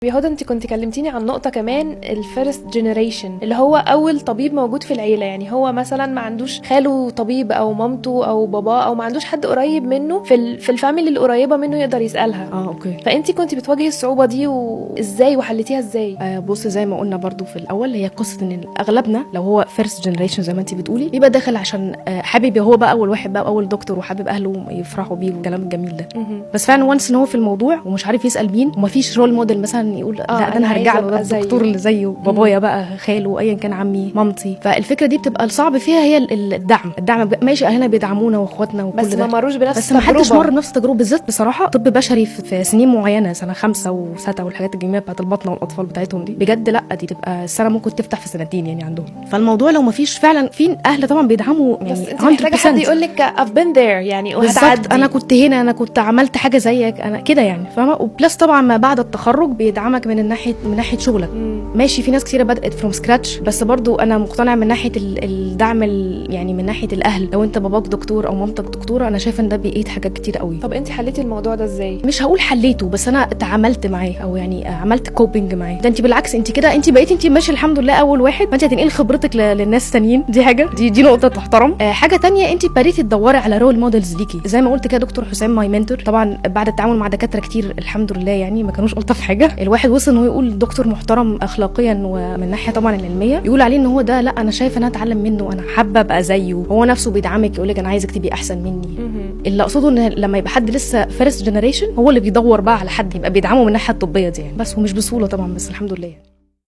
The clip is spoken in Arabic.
هدى، انت كنت كلمتيني عن نقطة كمان، الفيرست جنريشن اللي هو اول طبيب موجود في العيلة. يعني هو مثلا ما عندوش خاله طبيب او مامته او باباه او ما عندوش حد قريب منه في الفاميلي القريبة منه يقدر يسألها. اوكي. فانت كنت بتواجهي الصعوبة دي وازاي وحلتيها ازاي؟ بص، زي ما قلنا برضو في الاول، هي قصة ان اغلبنا لو هو فيرست جنريشن زي ما انت بتقولي بيبقى داخل عشان حابب هو بقى اول واحد بقى اول دكتور وحابب اهله يفرحوا بيه والكلام الجميل ده. بس فعلا وانس ان هو في الموضوع ومش عارف يسأل مين ومفيش رول موديل مثلا يقول لا ده انا هرجع له، ده الدكتور اللي زيه بابايا بقى، خاله، ايا كان، عمي، مامتي. فالفكره دي بتبقى الصعب فيها هي الدعم ماشي، اهلنا بيدعمونا واخواتنا وكل بس ده، ما مروش بنفس بس ما حدش مر بنفس التجربه. بالذات بصراحه طب بشري في سنين معينه، سنه 5 و6 والحاجات الجميله بتاعت البطنه والاطفال بتاعتهم دي، بجد لا دي تبقى السنه ممكن تفتح في سنتين يعني عندهم. فالموضوع لو ما فيش فعلا في اهل طبعا بيدعموا يعني، بس انت محتاجه حد يقول لك I've been there يعني، وهتعدي، انا كنت هنا، انا كنت عملت حاجه زيك، انا كده يعني، فاهمه؟ وبلس طبعا ما بعد التخرج بيدعمك من ناحيه شغلك. ماشي، في ناس كتيره بدات فروم سكراتش، بس برضو انا مقتنعه من ناحيه الدعم يعني من ناحيه الاهل. لو انت باباك دكتور او مامتك دكتوره، انا شايفه ان ده بيقيد حاجات كتير قوي. طب انت حليتي الموضوع ده ازاي؟ مش هقول حليته، بس انا تعاملت معاه، او يعني عملت كوبينج معاه. ده انت بالعكس، انت كده انت بقيتي انت ماشي الحمد لله اول واحد، فانت هتنقل خبرتك للناس التانيين. دي حاجه، دي نقطه تحترم. حاجه تانية، انت بديتي تدوري على رول موديلز ليكي، زي ما قلت كده دكتور حسام ماي منتور. طبعا بعد التعامل مع دكاتره كتير الحمد لله يعني ما كانوش الطف حاجه، الواحد وصل ان هو يقول دكتور محترم اخلاقيا ومن ناحيه طبعا العلميه، يقول عليه ان هو ده لا انا شايف ان انا اتعلم منه، انا حابه ابقى زيه. هو نفسه بيدعمك، يقول لك انا عايزك تبقي احسن مني. اللي اقصده ان لما يبقى حد لسه فيرست جنريشن هو اللي بيدور بقى على حد يبقى بيدعمه من الناحيه الطبيه دي يعني، بس ومش بسهوله طبعا، بس الحمد لله.